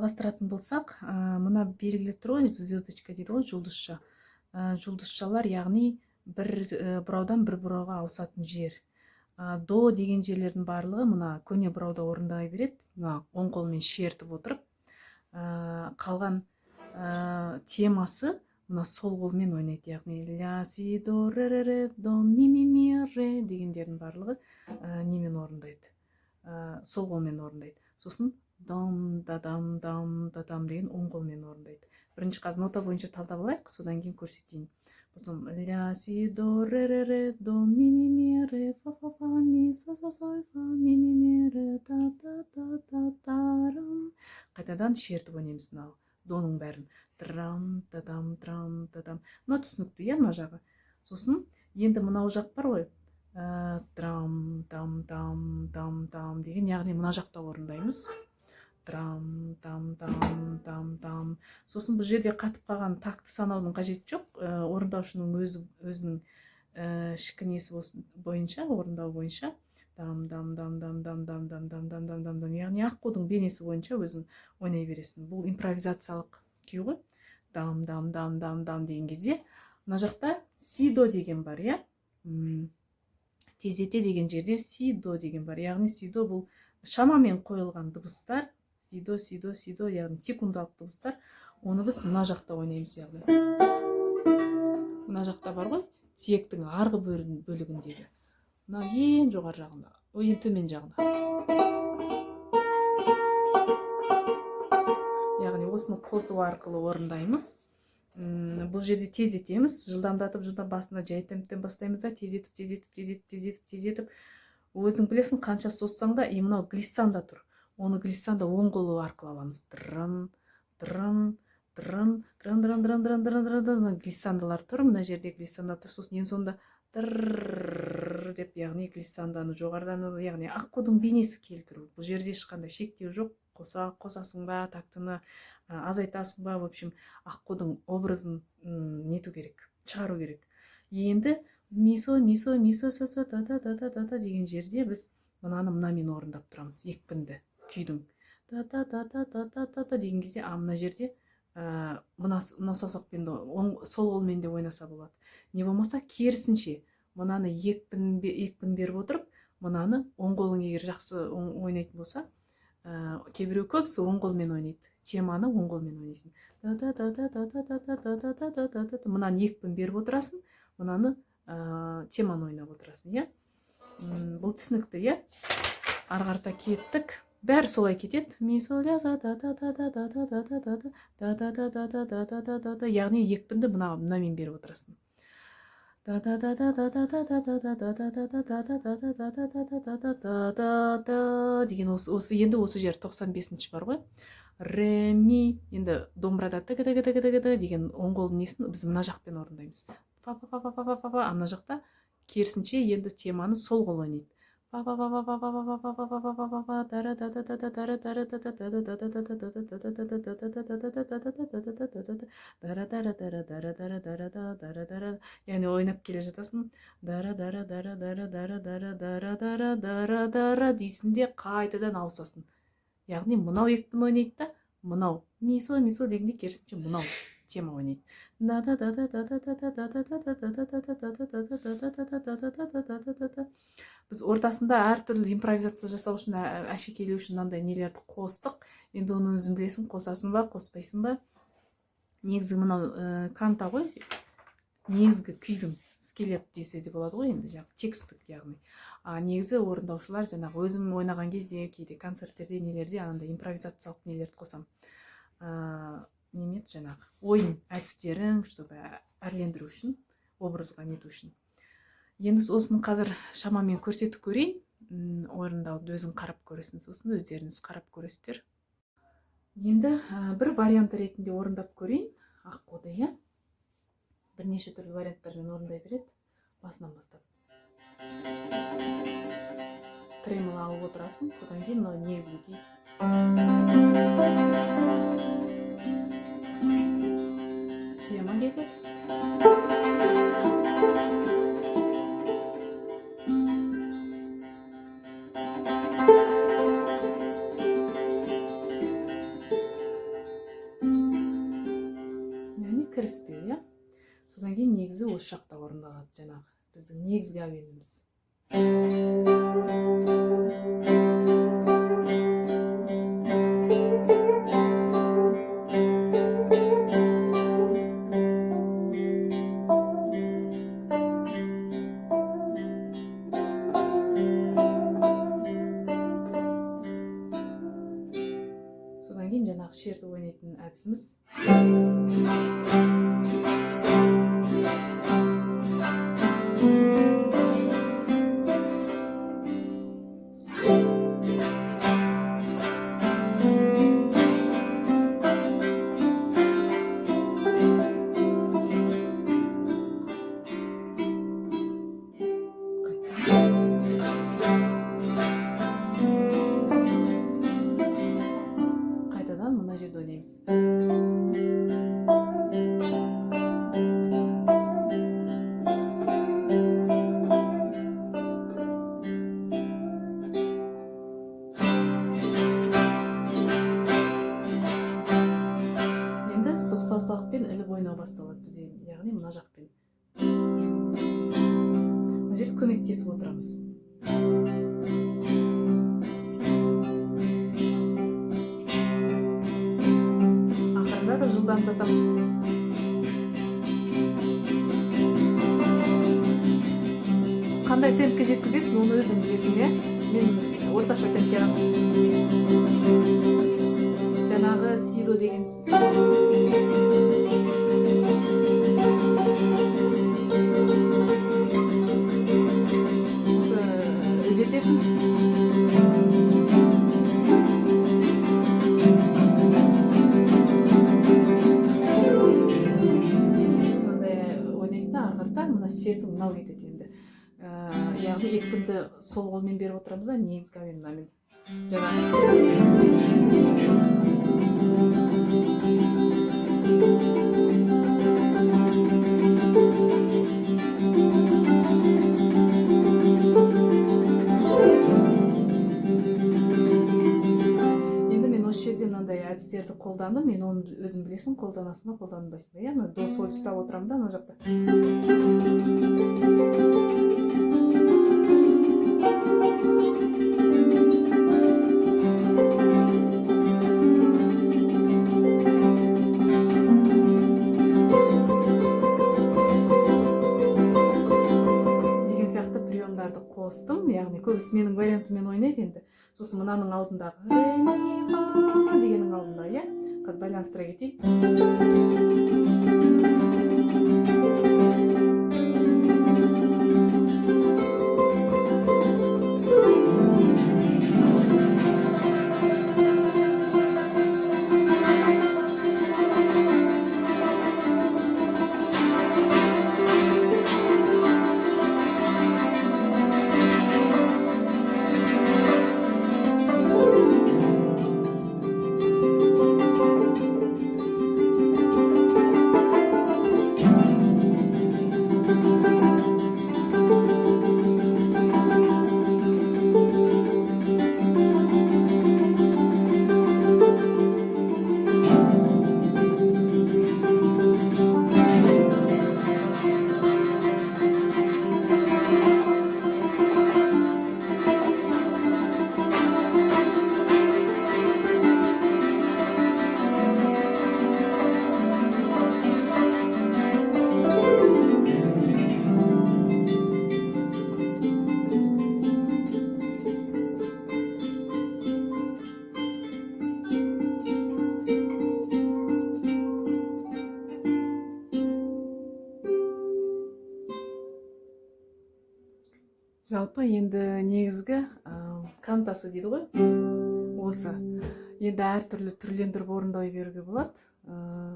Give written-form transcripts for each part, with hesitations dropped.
жалғастыратын болсақ, мына белгілі тұр ғой, звездочка дейді ғой, жұлдызша. Жұлдызшалар, яғни бір бұраудан бір бұрауға ауысатын жер. До деген жерлердің барлығы мына көне бұрауда орындай береді. Мына оң қолмен шертіп отырып, қалған темасы мына сол қолмен ойнайды. Яғни ля, си, до, ре, до, ми, ре дегендердің барлығы немен орындайды? Сол қолмен орындайды. Сосын дам, дадам, дам, дадам деген оң қолмен орындайды. Бірінші қазір нота бойынша талдап алайық, содан кейін көрсетейін. Потом ля, си, до, ре, до, ми, ре, фа, ми, со, фа, ми, ре, та, рам. Қайтадан шертіп ойнаймыз мынау доның бәрін. Трам, тадам, трам, тадам. Мына түсінікті, иә, мына жағы. Сосын енді мынау жақ бар ғой. Трам, там, там деген, яғни мына жақта орындаймыз. Трам, там. Сосын бұл жерде қатып қалған такты санаудың қажеті жоқ. Орындаушының өзінің ішкі несі бойынша, орындау бойынша. Дам, яғни аққудың бейнесі бойынша өзің ойнай бересің. Бұл импровизациялық күй ғой. Дам деген кезде. Мына жақта си до деген бар, иә? Тездете деген жерде си до деген бар. Яғни си до бұл шамамен қойылған дыбыстар. Си до, яғни секундалық дыбыстар. Оны біз мына жақта ойнаймыз, яғни. Мына жақта бар ғой, тиектің арғы бөлігіндегі. Мына ең жоғары жағында, ең төмен жағында. Яғни осыны қосу арқылы орындаймыз. Бұл жерде тездетеміз, жылдамдатып, басында жай темптен бастаймыз да, тездетіп. Өзің білесің, қанша соссаң да, мынау глиссанда тұр. Оны глиссанда оң қолы арқылы аламыз. Глиссандалар тұр, мына жерде глиссанда тұр. Сосын ең сонда деп, яғни глиссанданы жоғарыдан, яғни аққудың бейнесі келтіру. Бұл жерде ешқандай шектеу жоқ. Қосасың ба, тактыны азайтасың ба, в общем, аққудың образын нету керек, шығару керек. Енді мисо, сосо, та деген жерде біз мынамен орындап тұрамыз, екпінді күйдің. Та деген кезде, мына жерде мына саусақпен сол қолмен де ойнаса болады. Не болмаса керісінше, мынаны екпін беріп отырып, мынаны оң қолың егер жақсы ойнайтын болса, кейбіреу көбісі оң қолмен ойнайды. Теманы оң қолмен ойнайсың. Мынаны екпін беріп отырасың, мынаны теманы ойнап отырасың, иә? Бұл түсінікті, иә? Арғарта кеттік. Бәрі солай кетеді. Яғни екпінді мынамен беріп отырасың. Деген осы енді осы жер 95-ші бар ғой. Ре, ми, енді домбырада деген оң қолдың несін біз мына жақпен орындаймыз. Ана жақта керісінше енді теманы сол қол ойнайды. Яғни ойнап келе жатасың. Дейсің де қайтадан ауысасың. Яғни мынау екпін ойнайды да, мынау мисо дегенде керісінше мынау тема ойнайды. Біз ортасында әртүрлі импровизация жасау үшін, әшекейлеу үшін мынандай нелерді қостық. Енді оны өзің білесің, қосасың ба, қоспайсың ба. Негізі мынау канта ғой, негізгі күйдің скелет десе де болады ғой, енді текстік яғни. Негізі орындаушылар жаңағы өзім ойнаған кезде, кейде концерттерде, нелерде анандай импровизациялық нелерді қосам. Немет жаңағы ойын әдістерін, чтобы әрлендіру үшін, образға нету үшін. Енді осыны қазір шамамен көрсетіп көрейін. Орындауды өзің қарап көресің, сосын өздеріңіз қарап көресіздер. Енді бір варианты ретінде орындап көрейін. Аққуды, иә? Бірнеше түрлі варианттармен орындай береді. Басынан бастап. Тремоло алып отырасың, содан кейін негізгі күй. Тема кетеді. кіріспе, иә. Содан кейін негізі осы жақта орындалады, жаңағы біздің негізгі әуеніміз. Содан кейін жаңағы шерді ойнайтын әдісіміз. Қайтадан мына жерде ойнаймыз. Енді саусақпен іліп ойнау басталады бізде, яғни мына жақпен. Мына жерде көмектесіп отырамыз. Ақырында да жылдамдатамыз. Қандай темпке жеткізесің, оны өзің білесің, иә? Мен орташа темпке аламын. Жаңағы сидо дегенбіз. Осы жетесің. Мынандай ойнайсың да, ары қарата мына серпін мынау кетеді енді. Яғни екпінді сол қолмен беріп отырамыз да, негізгі әуен мынамен. Енді мен осы жерде мынандай әдістерді қолдандым. Мен оны өзім білесің, қолданасың ба, қолданбайсың ба, иә? До сол ұстап отырамын да, мына жақта. Қостым, яғни көбісі менің вариантыммен ойнайды енді. Сосын мынаның алдындағы ре ми фа дегеннің алдында, иә? Қазір байланыстыра кетейін. Жалпы енді негізгі кантасы дейді ғой. Осы. Енді әртүрлі түрлендіріп орындай беруге болады.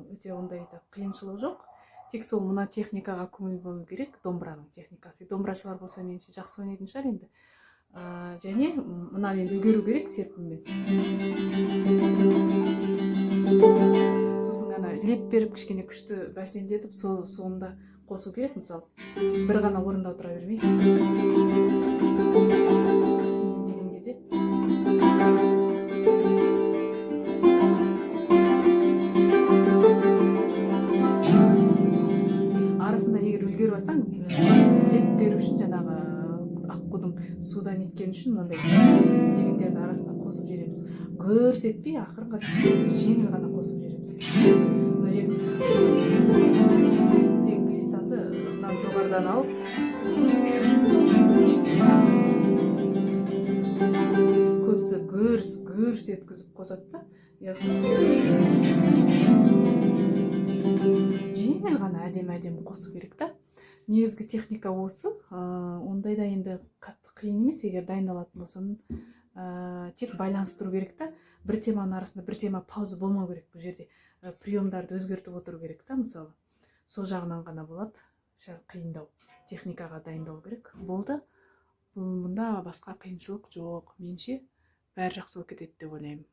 Өте ондай қиыншылық жоқ. Тек сол мына техникаға көңіл бөлу керек, домбыраның техникасы. Домбырашылар болса меніңше жақсы ойнайтын шығар енді. Және мына енді үлгеру керек серпінмен. Сосын ғана леп беріп кішкене күшті бәсеңдетіп, соңында қосу керек, мысалы. Бір ғана орында отыра бермей. Деген кезде. үчүн мындай дегендердин арасына косуп жиберемиз. Көрсөтпөй акырынга жеңил гана косуп жиберемиз. Мына жерде глиссанды мына жогорудан алып көбүсү гүрс еткизип косот да. Жеңил гана адем косуу керек да. Негизги техника осы. Ондай да енді катты кыйын эмес. Эгер дайындалатын болсоң, тек байланыштыруу керек да. Бир теманын арасында бир тема пауза болмоо керек. Бул жерде приемдарды өзгөртүп отуруу керек да, мисалы. Сол жагынан гана болот. Кыйындау. Техникага дайындалуу керек. Болду. Мында башка кыйынчылык жок. Менимче баары жакшы болуп кетет деп ойлойм.